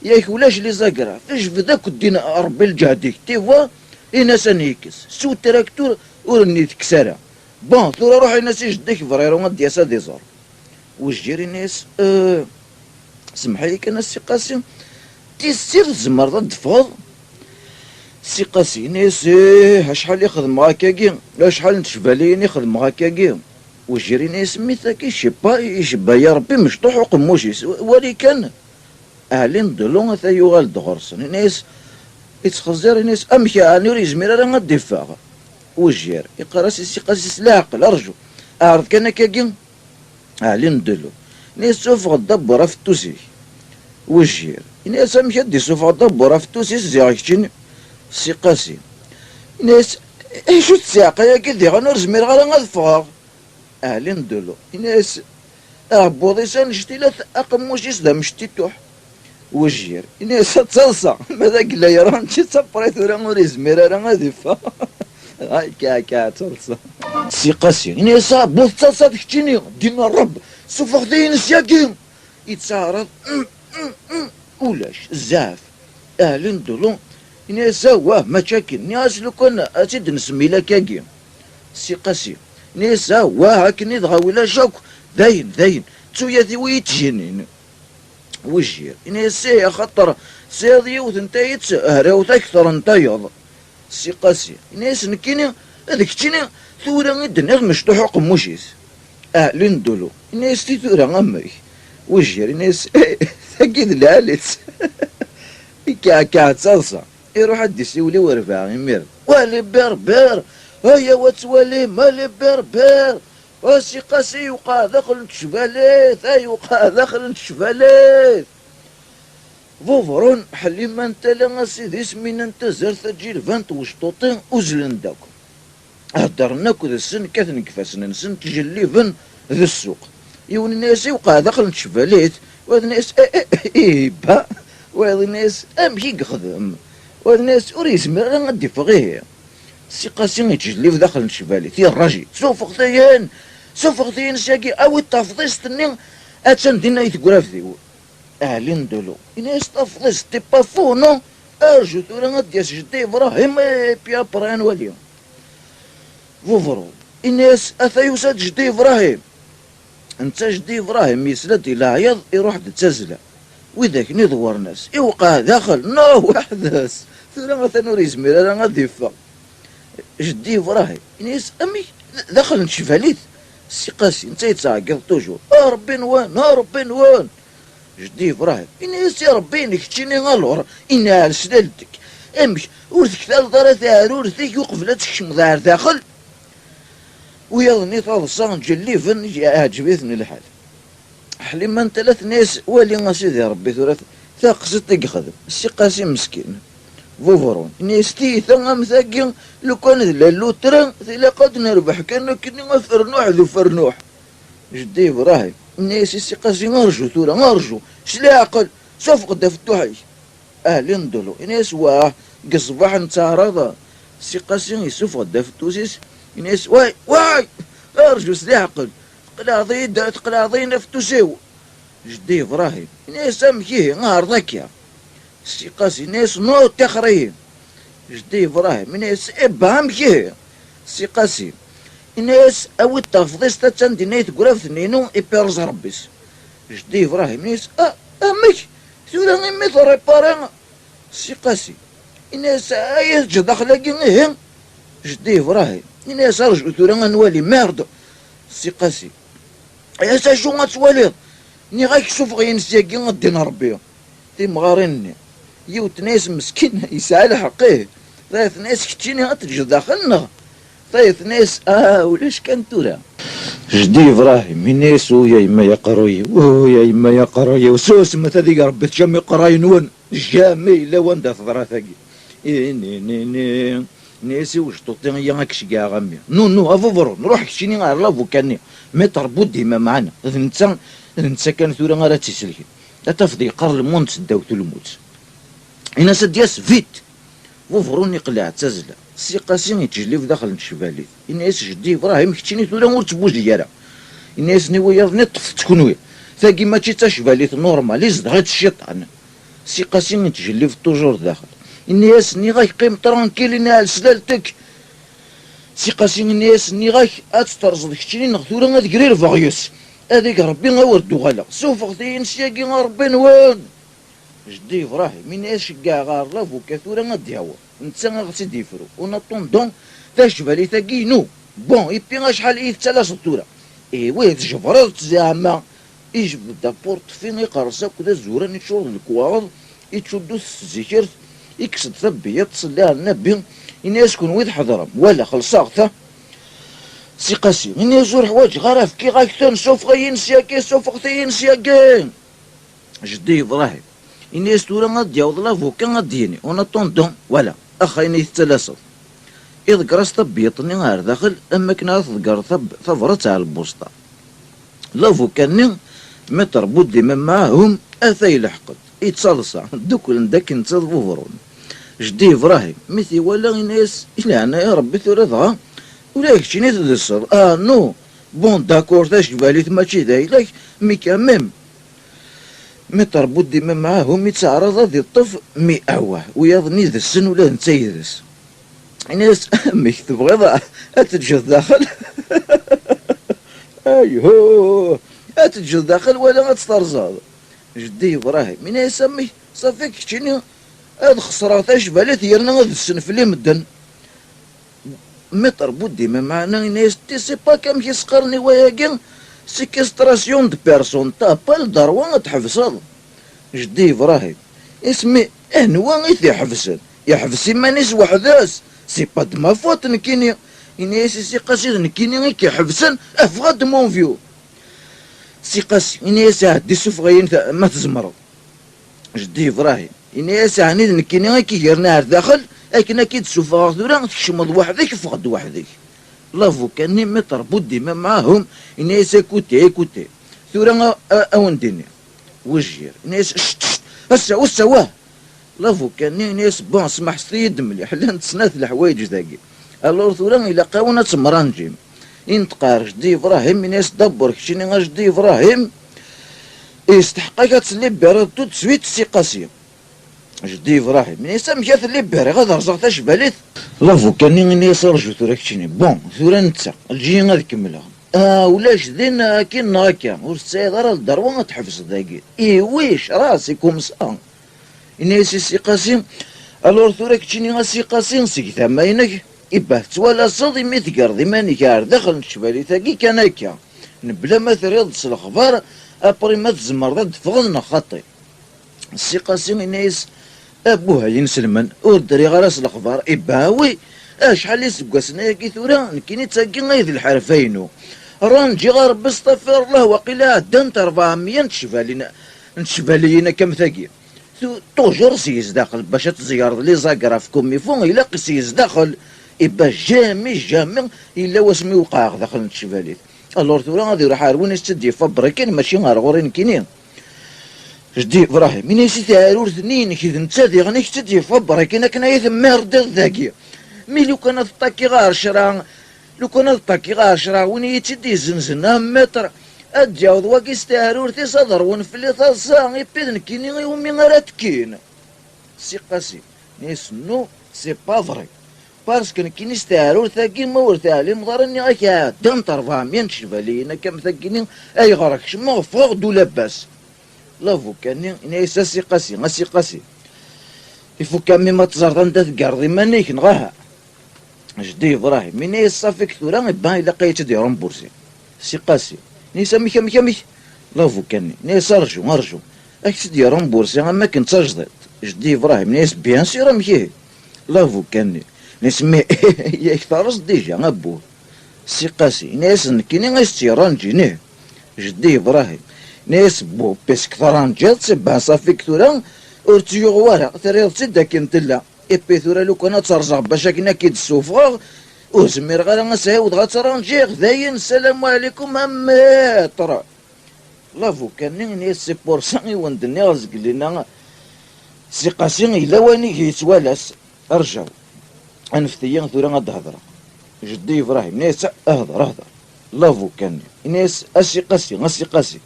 ياك ولاش لي زاكراف اجبد اك دينا ربي الجهديك تيفوا الناس نيكس سو تراكتور ورني تكسرها بون ثورا روحي ناس يجدك فريرو غادي يسا دي زور وجيري ناس سمحلي كان السي قاسم تيسير زمر تفض السي قاسم ناس شحال يخدم هكاكي شحال نتشفالين يخدم هكاكي وجيري ناس ميثاكي شيبا يشبا يا ربي مشطوح وقموشيس ولكن اهلين دلون ثا يغال دغرسن ناس يتخزر ناس امشي انوري زمير راه غادي فاغ وجير يقرا سي قاسس لا عقل ارجو اعرف كان كاكين اهلين دلو ناس سوف غدبر في التوسي وجير ناس مشى دي سوف غدبر في التوسي زياكتين سي قاسي ناس شو تساق يا كدي غنور زمير غير غادفغ اهلين دلو ناس بوضيسان شتيلات اقموشيس دا مشتيتوح وجير ناس تصلصا ماذا قلا يا راه نمشي تصبريت ورا موري زمير راه غادي فا هاي كاكا تصلصا سي قاسي ناس بوض تصلصا ديكتيني دين الرب سوف غدي نسياكين يتسارض ولاش زاف اهلين دلو ناس مشاكل ناس لو كان اتيد نسمي لك كاكي سي قاسي ناس هاكني دغا ولا شاك داين تويا ذي ويتجنين وجير ناس يا خطر سي ضيوت نتايت هراوت اكثر نتايض سي قاسي ناس نكيني هذيك تشيني ثورا غدنا مشطوح قموشيس اهلين دولو ناس تي ثورا غمي وجير ناس ثقيد العالت كاكا تصلصا يروح عدي سيولي ورفع يمير والي بربر هيا وتولي مالي بربر وسي قاسي يوقع داخل نتشفاليت يوقع داخل نتشفاليت فوفرون حلي ما انت لا سيدي سمين انت زرت تجي الفانت وشطوطين وزلن داكم هدرناكو ذا السن كاثن كفاسن نسن تجلي فن ذا السوق يون الناس يوقع داخل نتشفاليت وهذا الناس با وهذا الناس امشي يخدم وهذا الناس وريس مرة غادي فغيه سي قاسم يتجلي في داخل نتشفاليت يا الراجل سوف غديين ساكي او التفضيست ني اتسن دينا يتقرافذي اهلين دولو الناس تفضيست تي با فو نو ارجو ثورا غادي جدي ابراهيم بيا بران واليوم فوفرو الناس اثايوسات جدي ابراهيم انت جدي ابراهيم يسلد الى عياض يروح تتزله وذاك ندور ناس يوقع داخل نو وحدث ثورا مثلا ريزمير راه غادي يفا جدي ابراهيم الناس امي داخل نتشفاليت سي قاسي انت يتعقل توجور ربي نوان جدي ابراهيم الناس يا ربي نكتشيني غالور إني على سلالتك امش ورثك ثالث ثار ورثك يوقف لا تكشم ظهر داخل ويلا نيطال صان جليفن عجبتني الحال حلي ما انت ثلاث ناس والي سيدي ربي ثلاث ثاقصتك يخدم السي قاسم مسكين فوفرون نيستي ثم ثاقين لو كان لا ترى لا قد نربح كان كني فرنوح ذو فرنوح جدي ابراهيم نيسي سي قاسم ارجو ثورا ارجو شلا عقل سوف قد فتوحي اهلين دولو ناس واه قصباح نتعرض سي قاسم يسوف قد فتوسيس ناس واي ارجو سلا عقل تقلاضي نفتوسيو جدي إبراهيم ناس أمكيه نهار ذاكيا سي قاسي ناس نو تخريه جدي إبراهيم ناس إبهام كيه سي قاسي ناس أو التفضيس تتسندي نايت قراف نينو إبيرز ربيس جدي إبراهيم ناس أمك ثورا نمي ثريبارين سي قاسي ناس أيس داخل هين جدي إبراهيم ناس أرجو ثورا نوالي مارد سي قاسي يا شو غتواليض ني غاك شوف غير نسياكي غدينا ربي تي مغاريني يوت ناس مسكين يسعى حقيه ثلاث ناس كتيني غتجي داخلنا ثلاث ناس ولاش كان تورا جدي إبراهيم من ناس ويا يما يا قروي ويا يما يا قروي وسوس ما تذيق ربي تشمي قراي نون جامي لا وندا ثضرا ثاقي ني ناسي واش توطين يا هاك شكا غامي نو افوفرو نروح كشيني غير لافو كاني متر بود ديما معنا انت كان ثورا غير تيسلكي لا تفضي قر المونت داوت الموت انا سدياس فيت فوفروني قلع تازلا سي قاسين يتجلي في داخل الشبالي الناس جدي ابراهيم كتشيني ثورا ور تبوزيارا الناس نيويا نطف تكونوي ثاقي ما تشبالي نورمال زدغت الشيطان سي قاسين يتجلي في توجور داخل الناس ني غاك قيم ترانكيلين على سلالتك سي قاسين الناس ني غاك اتسترزد كتشيني نغثورا غاد كرير فاغيوس هذيك ربي غوردو غالا سوف غدي نسياكي ربي نواد جدي إبراهيم من اش كاع غار لافو كثورا غادي هو نتا غادي ديفرو ونطون دون تاش بالي ثاقي نو بون يبي شحال تالا سطورا ويه تجبرت زعما يجبد بورت فين يقرصا كدا زورا يشور الكواض يتشدو الزكر يكسد ثبية تصلي على النبي الناس كون ويد حضرهم ولا خلصاغتا سي قاسي من يزور حوايج غرف كي غاكتون سوف غينسياكي سوف غينسياكي جدي إبراهيم الناس تورا غادي يعوض لافو كان غاديني ونطون دون ولا اخايني الثلاثة إذ قرص طبيطني غير داخل أما كنا تذكر ثفرت على البوسطة لافو كاني متر بودي من معاهم أثاي لحقت يتصلصع دوك داك نتظفرون جدي إبراهيم مثي ولا الناس إلا أنا يا ربي ثلاثة ولا يكشيني تدسر نو بون داكور تاش بالي ماشي دايلك مي كاميم متر بودي من معاهم يتعرض هذي الطف مئوه ويظني ذا السن ولا نتا يدس الناس امك تبغي اتجد داخل ايوه اتجد داخل ولا غتسترزاد جدي إبراهيم من يسمي صافيك كتشيني هاد خسراتاش بالي ثيرنا هاد السن في اللي مدن متر بودي من معنا الناس تي سي با كام كيسقرني وياكين سيكستراسيون دو بيرسون تا با دروان تحفصل جدي إبراهيم اسمي انوا غيث يحفس مانيس وحداس سي با دو ما فوت نكيني الناس سي قاسي نكيني غير كيحفسن افغاد مون فيو سي قاسي الناس هادي سوف غيين ما تزمرو جدي إبراهيم الناس عني نكيني غير كيرنا داخل لكن اكيد سوف غادورا تكشمض وحدك فقد وحدك لافو كاني متر بودي ما معاهم الناس ايكوتي ثورا اونديني وجير الناس هسا واه لافو كاني الناس بون سمح سيد مليح لا نتسنات الحوايج ذاكي الور ثورا الى قاونا تمرانجيم ينتقار جدي إبراهيم الناس دبر كشيني جدي إبراهيم يستحقك تسلي بردو تسويت سي قاسيم جدي إبراهيم الناس مشات اللي باري غادا رزقتاش باليت لافو كاني الناس رجعو ثورا كشيني بون ثورا نتا الجي غادي كملها ولاش دين كاين هكا ورسايد راه الدروه تحفظ ذاكي ويش راسي كومسا الناس سي قاسيم الور ثورا كشيني سي قاسيم سي ثماينك إباه توالا صدي ميثقر ذي كار داخل نشبالي ثاقي كان هكا نبلا ما تريض الأخبار أبري ما تزمر ذا تفضلنا خطي السي قاسم الناس أبوها ينسلمن وردري غراس الأخبار إباوي شحال يسقاسنا ياكي ثورا نكيني تاقي غايذ الحرفينو رانجي غير بستغفر الله وقيلا دنت 400 نشبالينا كم ثاقي توجور سيز داخل باش تزيار لي زاكرا في كومي فون إلا سيز داخل إبا جامي إلا واسمي وقع داخل الشباليت الور ثورا غادي يروح عارون يستدي فبركين ماشي غير غورين كينين جدي إبراهيم من يسي تعارور ثنين كي نتا دي غني تدي فبركين كنا يثمر ذاكي مي لو كانت طاكي غير شرا لو كان الطاكي 10 وني تدي زنزنا متر اتجاوز واكي ستارور تصدر ونفلي تصا يبيدن كيني يومي غير تكين سي قاسي نيسنو سي با فري باسكو كي نستارور ثاكي ما ورثالي مضرني غاك دنطر فامين شفالينا كم ثاكيني اي غرك ما فوق دو لاباس لافو كان نيسا سي قاسي غاسي قاسي يفو كامي ما تزرط انت تقرضي مانيك نغاها جدي ابراهيم من يصافي كثورا يبان الا لقيت دي رومبورسي سي قاسي نيسا ميكا لافو كاني نيسا ارجو اك دي رومبورسي اما كنت تجدد جدي ابراهيم نيس بيان سير مكيه لافو كاني نسمي ياك فرص ديجا ابوه سي قاسي ناس كيني غيستي رانجينيه جدي ابراهيم ناس بو بس كثران جات سبها صافي كثورا ورتيو غوارا تريض تدا كنت لا ايبي ثورا لو كنا ترجع باش كنا كيد السوفغ وزمير غير نسعود غاترانجي غداين السلام عليكم اماتر لافو كان ناس سي بورسان يوندني رزق لنا سي قاسي الا واني يتوالس ارجعو انفتيا ثورا غتهضر جدي ابراهيم ناس اهضر لافو كان ناس اسي قاسي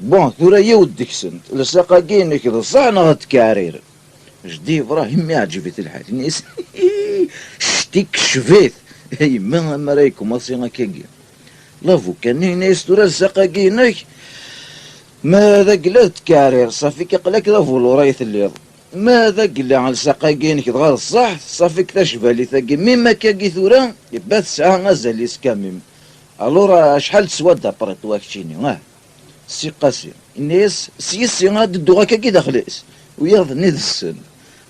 بون ثورا يا ودك سنت لساقا كاينك صح غتكارير جدي ابراهيم ما عجبت الحال ناس شتيك شفيت اي ما رايكم اصيغا كاكي لافو كان ناس ثورا لساقا كاينك ماذا قلت كارير صافي كيقلك لافو لورايث الليض ماذا قل على ساقاكينك غير الصح صافي كتشفى لي ثاقي مما كاكي ثورا يبات ساعة غزال يسكامم الورا شحال تسوى دابريت واكتشيني سي قاسي الناس سيسي غاد دوغا كاكي داخليس وياض نيد السن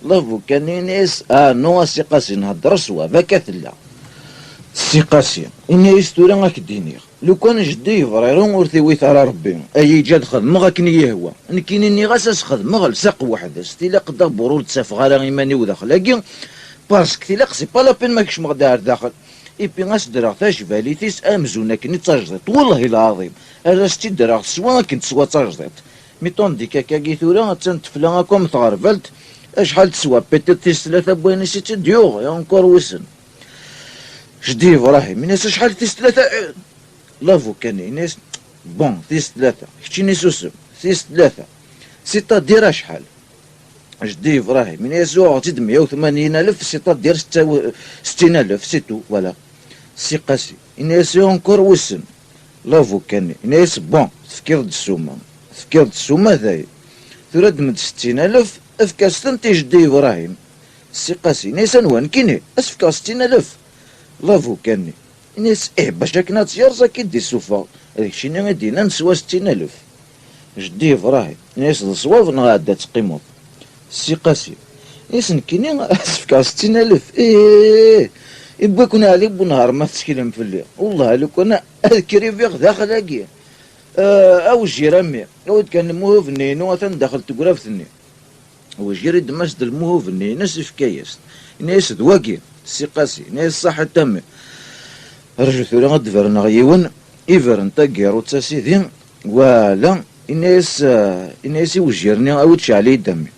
لافو كان ناس نو سي قاسي نهضر سوا فاكات لا سي قاسي الناس ثورا غاك دينيغ لو كان جدي فريرون ورثي ويثار ربي اي جاد خدم غاكني يهوى نكيني غاس خدم غلساق واحد ستيلا قدا برور تسافغ على ايماني وداخل لكن باسكو تيلاق سي با لابين ماكش مغدار داخل ايبي غاس دراغ تاش بالي تيس امزونا كني تاجدت والله العظيم انا ستي دراغ سوا كنت سوا تاجدت ميطون ديكا كاكي ثورا تنتفلا كوم تغربلت اشحال تسوا بيتيت تيس 3 بوين سي تديوغ يا انكور وسن جدي ابراهيم الناس شحال تيس 3 لافو كان ناس بون تيس 3 كتشيني سوسم تيس 3 سيتا دير شحال جدي ابراهيم ناس وعطيت 180,000 سيتا دير 60,000 سيتو فوالا سي قاسي ناس اونكور وسن لافو كان ناس بون تفكير السومه ذاي ثورا دمد 60,000 افكاس تنتي جدي ابراهيم سي قاسي ناس نوان كيني اسفكا 60,000 لافو كاني ناس باش كنا تيرزا كيدي السوفا هذاك الشيء اللي غادينا نسوا 60,000 جدي ابراهيم ناس الصواب غادا تقيمو سي قاسي ناس نكيني اسفكا 60,000 يبا كنا علي بنهار ما تسكلم في الليل والله لو كنا اذكري في داخل هاكي او جيرامي ود كان الموهو في النينو داخل تقرا في النين وجيري دمشق الموهو في النين ناس فكايس ناس دواكي سي قاسي ناس صح تامي رجل ثورا غدفرنا غيون إيفرن تاكيرو تاسيدين ولا إناس يوجيرني أو تشعلي دمي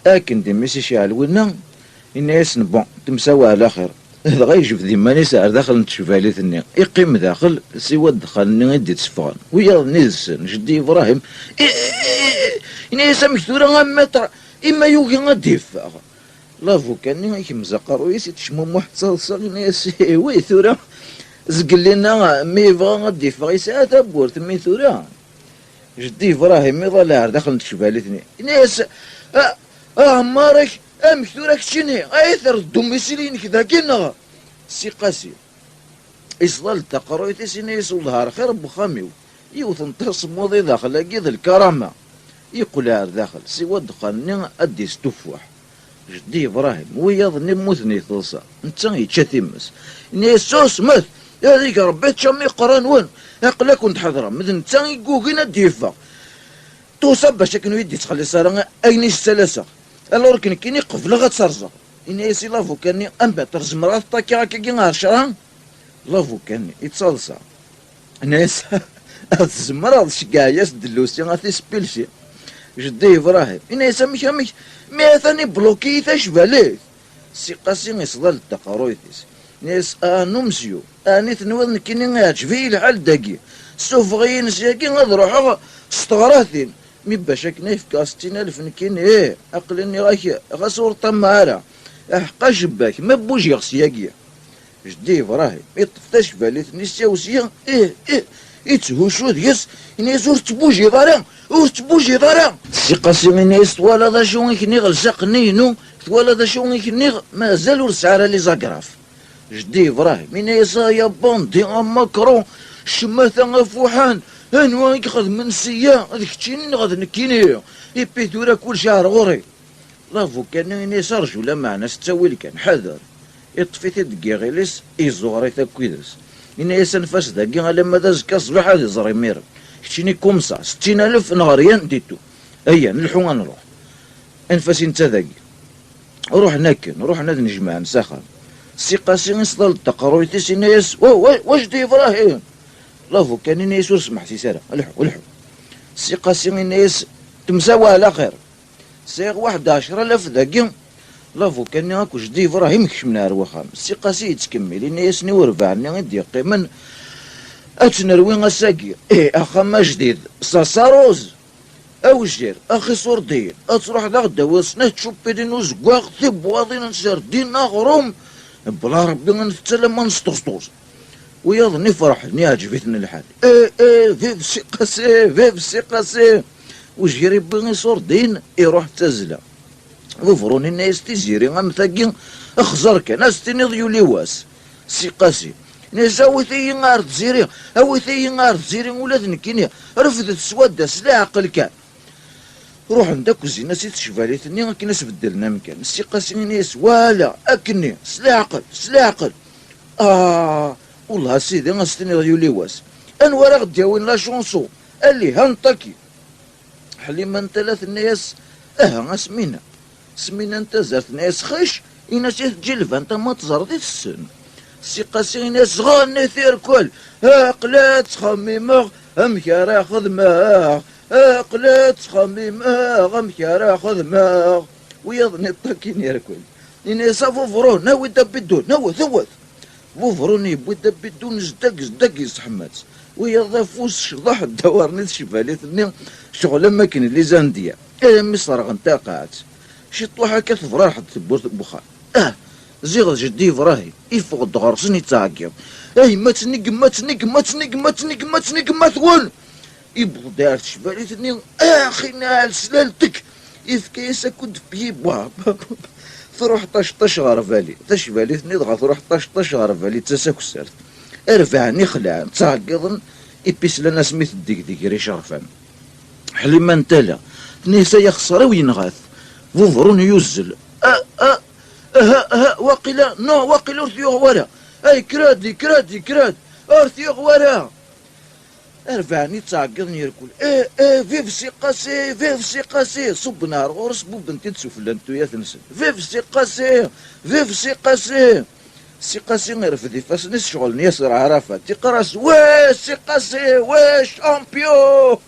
أكن دمي سيشعل ونا إناس نبون تمساوى على خير هذا غيجي في ذماني ساعة داخل نتشفالي ثني يقيم داخل سوى دخلني غيدي تسفغان ويا نيزسن جدي إبراهيم إناس مكثورا غمتر إما يوكي غادي يفاغ لافو كان يمزقر ويسي تشمو محتصل ناس وي ثورا زقلنا مي بغا غادي يفاغ ساعة تابورت مي ثورا جدي إبراهيم يضل داخل نتشفالي ثني ناس مارك مكثورا كتشيني ايثر الدوميسيلين كذا كينا سي قاسي إصلال تقرويتي سينا يسولها خير بخاميو يوثن تصمودي داخل أكيد الكرامة يقول عار داخل سوى دخلني أدي ستفوح جدي إبراهيم ويظني موثني ثلصا نتا يتشثمس نيسوس مث هذيك ربيت شامي قران وين يقول كنت حضرة مثل نتا يقوكينا ديفا توصب باش كانوا يدي تخلي صار أيني السلاسة الور كيني قفل غتسرزا إني يسي لافو كاني أمبا ترزم راه طاكي هكا كي غارشرا لافو كاني يتصلصا ناس الزمرة شكاياس دلوسي غاتي سبيلشي جدي إبراهيم إني يسمي مي ثاني بلوكي تشباليت سي قاسي يصدر التقارويتيس ناس نمسيو اني تنوض نكيني عجبي الحال داكي سوف غير نسياكي غادي نروحو ستغراثين مي باش هكا في 60000 نكين عقلني غاسور طمارة حقا شباك ما بوجي غسياكي جدي ابراهيم يطفتاش بالي ثنيسيا وسيا يتهوشو ديس ينيس ور تبوجي ضرا ور تبوجي ضرا سي قاسم ينيس ولا ذا شو يكني غلسقني نو ولا ذا شو يكني مازال ور سعر لي زاكراف جدي ابراهيم ينيس يا بوندي ماكرون شماثا غفوحان انوا ياخذ من سيا هذيك تشيني غاد نكيني يبي ثورا كل شهر غوري لافو كان ينيس رجل معنا ستاويل كان حذر يطفي تدقي غيليس يزوري تاكويدس إنا يسنفاس داكي لما دازكا صباح هادي زري مير كتشيني كومسا 60000 نهاريا ديتو هيا نلحو غنروح انفاسي نتا داكي روح ناكن روح ناد نجمع نساخن سي قاسي نصدر التقرويتي سي ناس واش دي ابراهيم لافو كان ناس وسمح سي سارة الحو سي قاسي ناس تمساوى على خير سيغ 11000 داكي لافو كان هاكو جدي ابراهيم كشمنا رواخام سي قاسي يتكمل إنا يسني وربعني غدي قيمن اتنروي غساكي اخا جديد صاصاروز او جير اخي صوردين اتروح دا غدا وسنا تشوبي دينو زكواغ ثب واضين سردين غروم بلا ربي غنفتل ما نسطوسطوس ويظني فرحني عجبتني الحال فيف سي قاسي فيف سي قاسي وجيري بغي صوردين يروح تزلا وفروني الناس تيزيري غمثاكي اخزر كان استني ضيولي واس سي قاسي ناس اوثي غار تزيري اوثي غار تزيري ولا تنكيني رفدت سوادة سلا عقل كان روح عندك وزينا سي تشفالي ثني كي ناس بدلنا مكان سي قاسي ناس ولا اكني سلا عقل والله سيدي غاستني ضيولي واس انوار غدي وين لا شونسو قال لي هانطاكي حليما انت ثلاث الناس سمينا انت زرت ناس خش إنا تجلف انت ما تزردي السن سي قاسي ناس غاني ثير كل قلات خميمغ امكار اخذ ماغ قلات خميمغ امكار اخذ ماغ ويظني الطاكين يركل إنا صافو فرو ناوي دبدون ناوي ثوث وفروني يبوي دبدون زدق يصحمات ويضافوس شضح الدوار نيت شفالي ثني شغل ما كاين لي زانديا مصر غنتاقعت شي طوحه كتفرا حد تبوت بخار زيغ جدي ابراهيم يفقد غرسني تعقب ما تنق ما ثول يبغى دار شفالي ثني اخي نال سلالتك يفكيسا كنت بيبا تروح طش غرفالي تشفالي ثني دغا تروح طش غرفالي تساك سرت ارفعني خلع تعقضن يبيس لنا سميت الديك ريش رفان حليما انتلا نيسا يخسر وينغاث فوفرون يوزل واقيلا ارثيو غوارا اي كراد ارثيو غوارا ارفعني تعقضني يركل فيف سي قاسي صب نار غورس بوب انت تسفل انتو يا ثنسن فيف سي قاسي غير في فاس نس شغل ياسر عرفه تقراس واش سي قاسي واش امبيو